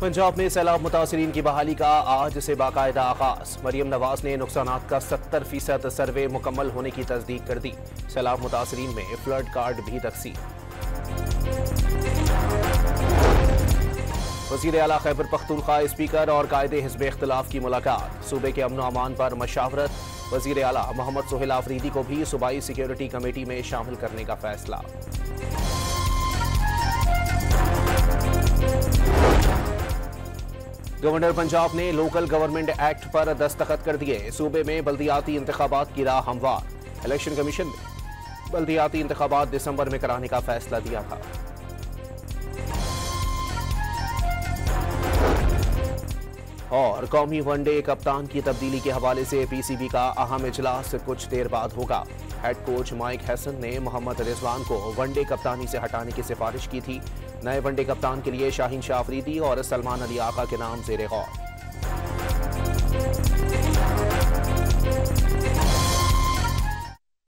पंजाब में सैलाब मुतासरीन की बहाली का आज से बाकायदा आगाज। मरियम नवाज ने नुकसानात का 70% सर्वे मुकम्मल होने की तस्दीक कर दी। सैलाब मुतासरीन में फ्लड कार्ड भी तकसीम। वज़ीर आला खैबर पख्तूनख्वा स्पीकर और कायदे हिज़्ब इख्तिलाफ की मुलाकात। सूबे के अमन व अमान पर मशावरत। वज़ीर आला मोहम्मद सोहेल आफरीदी को भी सूबाई सिक्योरिटी कमेटी में शामिल करने का फैसला। गवर्नर पंजाब ने लोकल गवर्नमेंट एक्ट पर दस्तखत कर दिए। सूबे में बल्दियाती इंतखाबात की राह हमवार। इलेक्शन कमीशन ने बल्दियाती इंतखाबात दिसंबर में कराने का फैसला दिया था। और कौमी वनडे कप्तान की तब्दीली के हवाले से पीसीबी का अहम इजलास कुछ देर बाद होगा। हेड कोच माइक हैसन ने मोहम्मद रिजवान को वनडे कप्तानी से हटाने की सिफारिश की थी। नए वनडे कप्तान के लिए शाहीन शाह अफरीदी और सलमान अली आका के नाम ज़ेरे गौर।